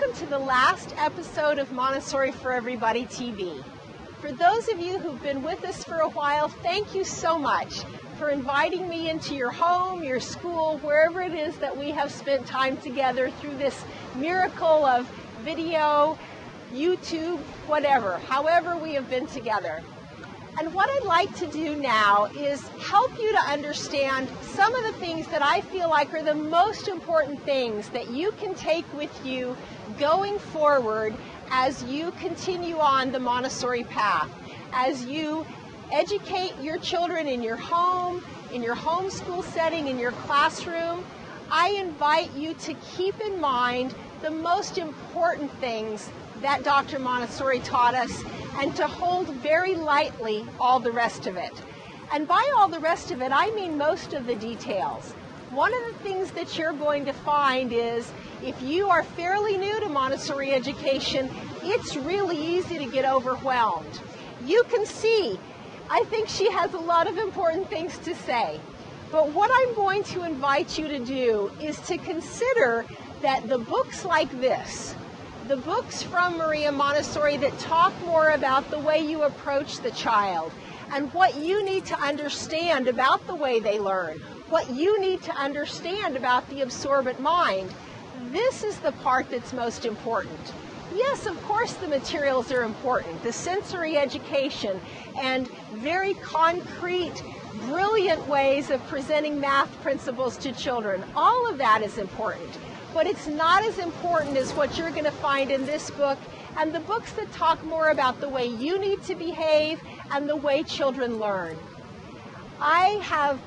welcome to the last episode of Montessori for Everybody TV. For those of you who've been with us for a while, thank you so much for inviting me into your home, your school, wherever it is that we have spent time together through this miracle of video, YouTube, whatever, however we have been together. And what I'd like to do now is help you to understand some of the things that I feel like are the most important things that you can take with you going forward as you continue on the Montessori path, as you educate your children in your home, in your homeschool setting, in your classroom. I invite you to keep in mind the most important things that Dr. Montessori taught us, and to hold very lightly all the rest of it. And by all the rest of it, I mean most of the details. One of the things that you're going to find is, if you are fairly new to Montessori education, it's really easy to get overwhelmed. You can see, I think she has a lot of important things to say. But what I'm going to invite you to do is to consider that the books like this, the books from Maria Montessori that talk more about the way you approach the child and what you need to understand about the way they learn, what you need to understand about the absorbent mind, this is the part that's most important. Yes, of course the materials are important, the sensory education and very concrete, brilliant ways of presenting math principles to children. All of that is important. But it's not as important as what you're going to find in this book and the books that talk more about the way you need to behave and the way children learn. I have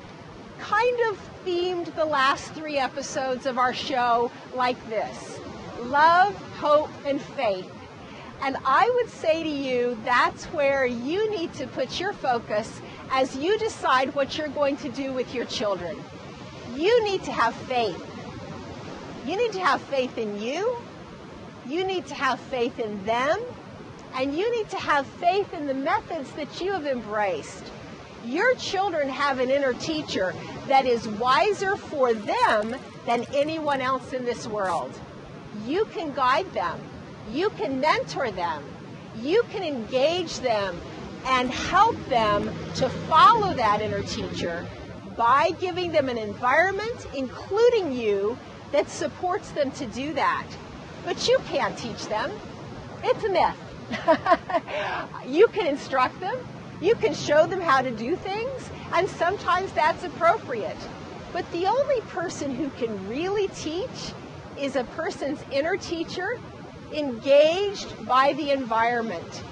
kind of themed the last 3 episodes of our show like this: love, hope, and faith. And I would say to you, that's where you need to put your focus as you decide what you're going to do with your children. You need to have faith. You need to have faith in you need to have faith in them, and you need to have faith in the methods that you have embraced. Your children have an inner teacher that is wiser for them than anyone else in this world. You can guide them, you can mentor them, you can engage them and help them to follow that inner teacher by giving them an environment, including you, that supports them to do that. But you can't teach them. It's a myth. You can instruct them. You can show them how to do things, and sometimes that's appropriate. But the only person who can really teach is a person's inner teacher, engaged by the environment.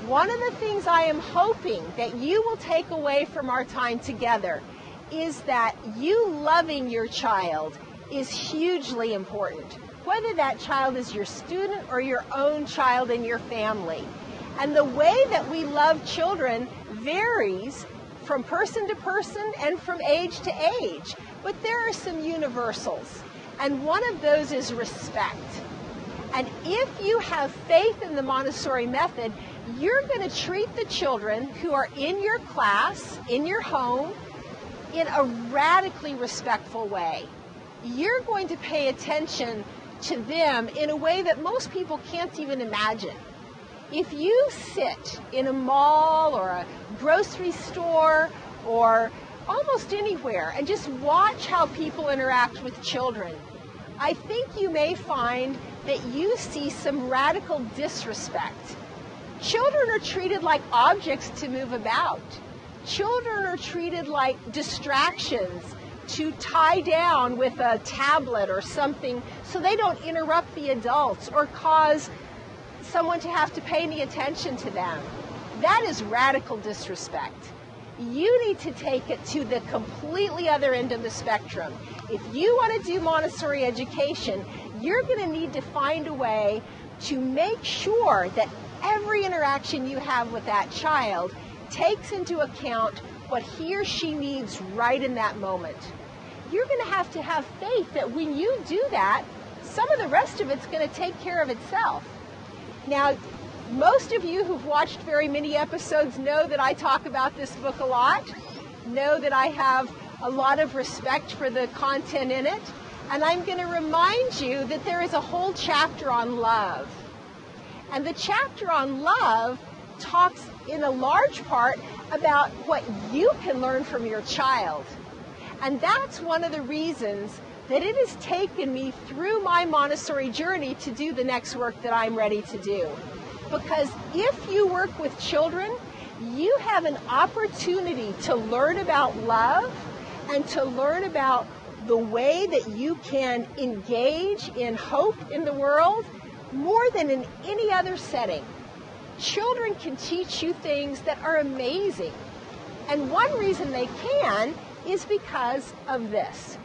One of the things I am hoping that you will take away from our time together is that you loving your child is hugely important, whether that child is your student or your own child in your family. And the way that we love children varies from person to person and from age to age. But there are some universals, and one of those is respect. And if you have faith in the Montessori method, you're going to treat the children who are in your class, in your home, in a radically respectful way. You're going to pay attention to them in a way that most people can't even imagine. If you sit in a mall or a grocery store or almost anywhere and just watch how people interact with children, I think you may find that you see some radical disrespect. Children are treated like objects to move about. Children are treated like distractions to tie down with a tablet or something so they don't interrupt the adults or cause someone to have to pay any attention to them. That is radical disrespect. You need to take it to the completely other end of the spectrum. If you want to do Montessori education, you're going to need to find a way to make sure that every interaction you have with that child takes into account what he or she needs right in that moment. You're going to have faith that when you do that, some of the rest of it's going to take care of itself. Now, most of you who've watched very many episodes know that I talk about this book a lot, know that I have a lot of respect for the content in it, And I'm going to remind you that there is a whole chapter on love. And the chapter on love talks in a large part about what you can learn from your child. And that's one of the reasons that it has taken me through my Montessori journey to do the next work that I'm ready to do. Because if you work with children, you have an opportunity to learn about love and to learn about the way that you can engage in hope in the world more than in any other setting. Children can teach you things that are amazing. And one reason they can is because of this.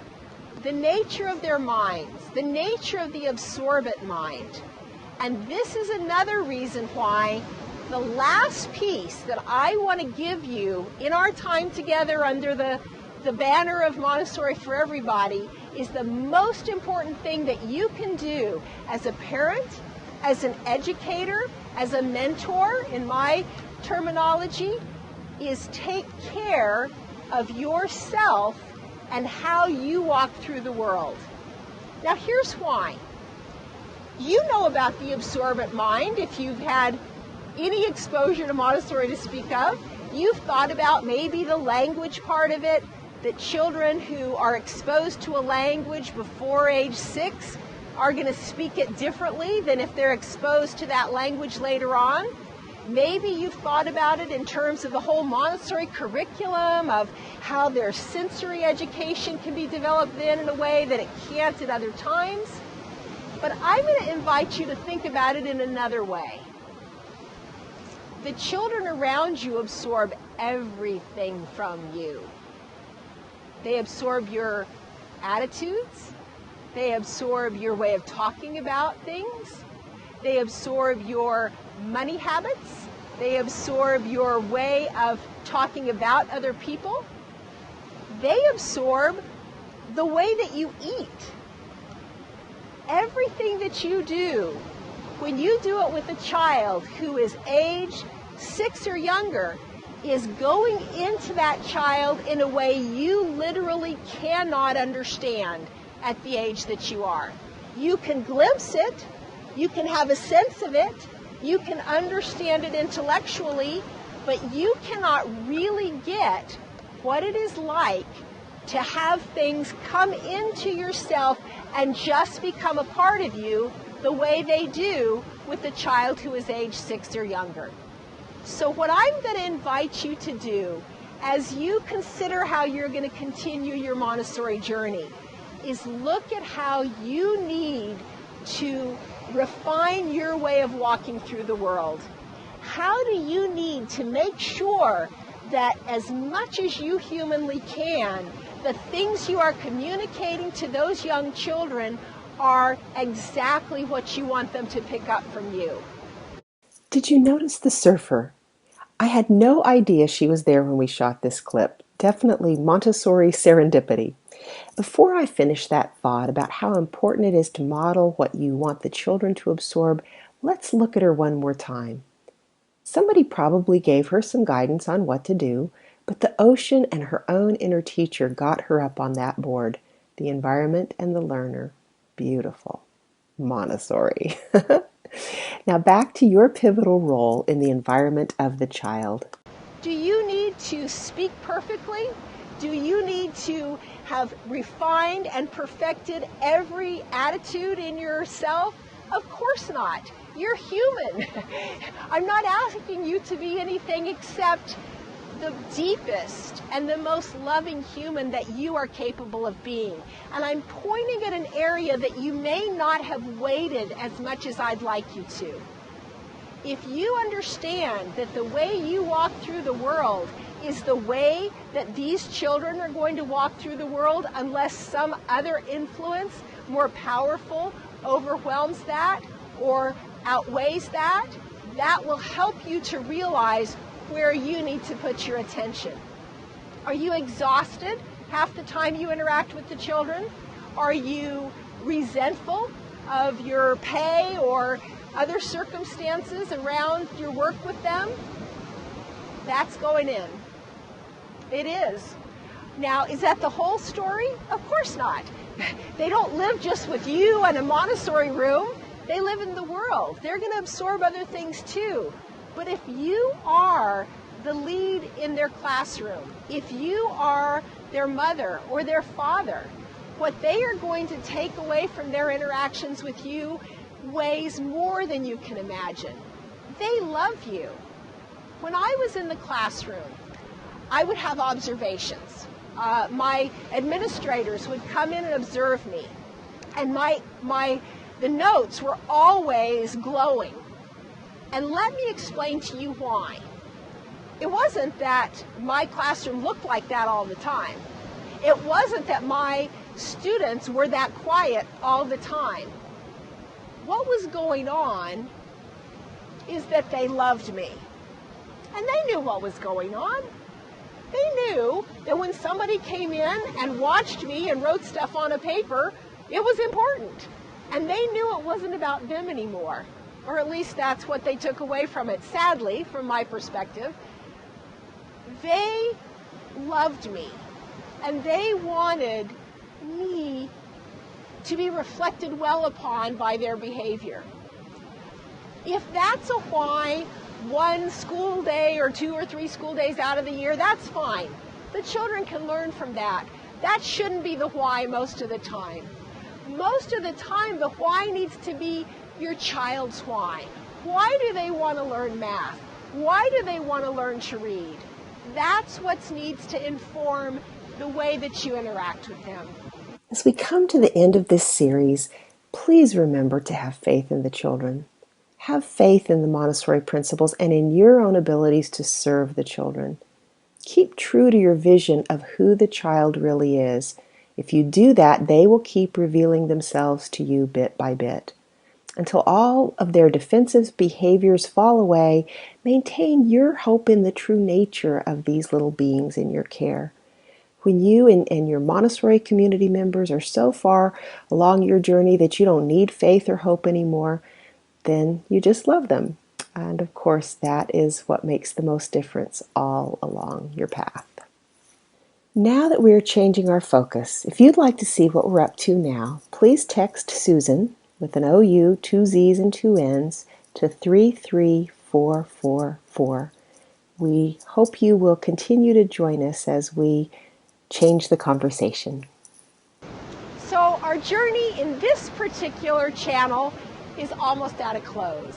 The nature of their minds, the nature of the absorbent mind. And this is another reason why the last piece that I want to give you in our time together under the banner of Montessori for Everybody is the most important thing that you can do as a parent, as an educator, as a mentor, in my terminology, is take care of yourself and how you walk through the world. Now here's why. You know about the absorbent mind if you've had any exposure to Montessori to speak of. You've thought about maybe the language part of it, that children who are exposed to a language before age 6 are going to speak it differently than if they're exposed to that language later on. Maybe you've thought about it in terms of the whole Montessori curriculum, of how their sensory education can be developed then in a way that it can't at other times. But I'm going to invite you to think about it in another way. The children around you absorb everything from you. They absorb your attitudes. They absorb your way of talking about things. They absorb your money habits. They absorb your way of talking about other people. They absorb the way that you eat. Everything that you do, when you do it with a child who is age 6 or younger, is going into that child in a way you literally cannot understand at the age that you are. You can glimpse it, you can have a sense of it, you can understand it intellectually, but you cannot really get what it is like to have things come into yourself and just become a part of you the way they do with a child who is age 6 or younger. So what I'm going to invite you to do as you consider how you're going to continue your Montessori journey is look at how you need to refine your way of walking through the world. How do you need to make sure that as much as you humanly can, the things you are communicating to those young children are exactly what you want them to pick up from you? Did you notice the surfer? I had no idea she was there when we shot this clip. Definitely Montessori serendipity. Before I finish that thought about how important it is to model what you want the children to absorb, let's look at her one more time. Somebody probably gave her some guidance on what to do, but the ocean and her own inner teacher got her up on that board. The environment and the learner. Beautiful. Montessori. Now back to your pivotal role in the environment of the child. Do you need to speak perfectly? Do you need to have refined and perfected every attitude in yourself? Of course not. You're human. I'm not asking you to be anything except the deepest and the most loving human that you are capable of being. And I'm pointing at an area that you may not have weighted as much as I'd like you to. If you understand that the way you walk through the world is the way that these children are going to walk through the world unless some other influence more powerful overwhelms that or outweighs that, that will help you to realize where you need to put your attention. Are you exhausted half the time you interact with the children? Are you resentful of your pay or other circumstances around your work with them? That's going in. It is. Now, is that the whole story? Of course not. They don't live just with you in a Montessori room. They live in the world. They're going to absorb other things too. But if you are the lead in their classroom, if you are their mother or their father, what they are going to take away from their interactions with you weighs more than you can imagine. They love you. When I was in the classroom, I would have observations. My administrators would come in and observe me, and the notes were always glowing. And let me explain to you why. It wasn't that my classroom looked like that all the time. It wasn't that my students were that quiet all the time. What was going on is that they loved me. And they knew what was going on. They knew that when somebody came in and watched me and wrote stuff on a paper, it was important. And they knew it wasn't about them anymore. Or at least that's what they took away from it. Sadly, from my perspective, they loved me. And they wanted me to be reflected well upon by their behavior. If that's a why, one school day or 2 or 3 school days out of the year, that's fine. The children can learn from that. That shouldn't be the why most of the time. Most of the time, the why needs to be your child's why. Why do they want to learn math? Why do they want to learn to read? That's what needs to inform the way that you interact with them. As we come to the end of this series, please remember to have faith in the children. Have faith in the Montessori principles and in your own abilities to serve the children. Keep true to your vision of who the child really is. If you do that, they will keep revealing themselves to you bit by bit. Until all of their defensive behaviors fall away, maintain your hope in the true nature of these little beings in your care. When you and your Montessori community members are so far along your journey that you don't need faith or hope anymore, then you just love them. And of course, that is what makes the most difference all along your path. Now that we're changing our focus, if you'd like to see what we're up to now, please text Susan with an OU, 2 Z's and 2 N's to 33444. We hope you will continue to join us as we change the conversation. So our journey in this particular channel is almost at a close.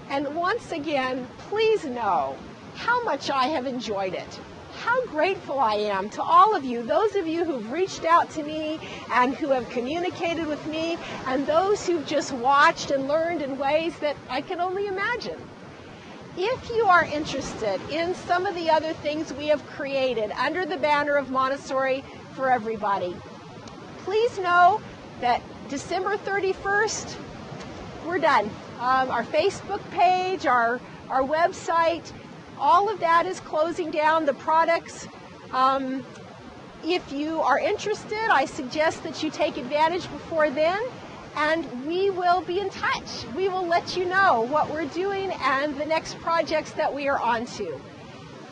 And once again, please know how much I have enjoyed it. How grateful I am to all of you, those of you who've reached out to me and who have communicated with me, and those who've just watched and learned in ways that I can only imagine. If you are interested in some of the other things we have created under the banner of Montessori for Everybody, please know that December 31st, we're done. Our Facebook page, our website, all of that is closing down. The products, if you are interested, I suggest that you take advantage before then, and we will be in touch. We will let you know what we're doing and the next projects that we are on to.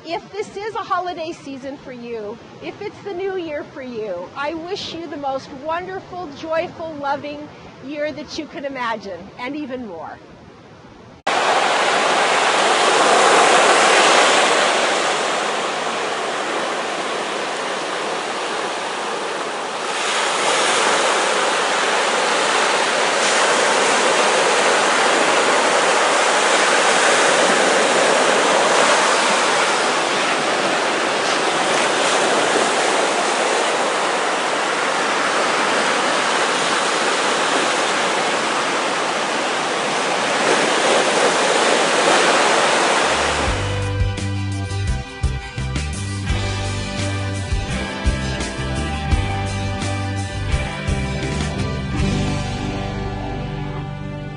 If this is a holiday season for you, if it's the new year for you, I wish you the most wonderful, joyful, loving year that you could imagine, and even more.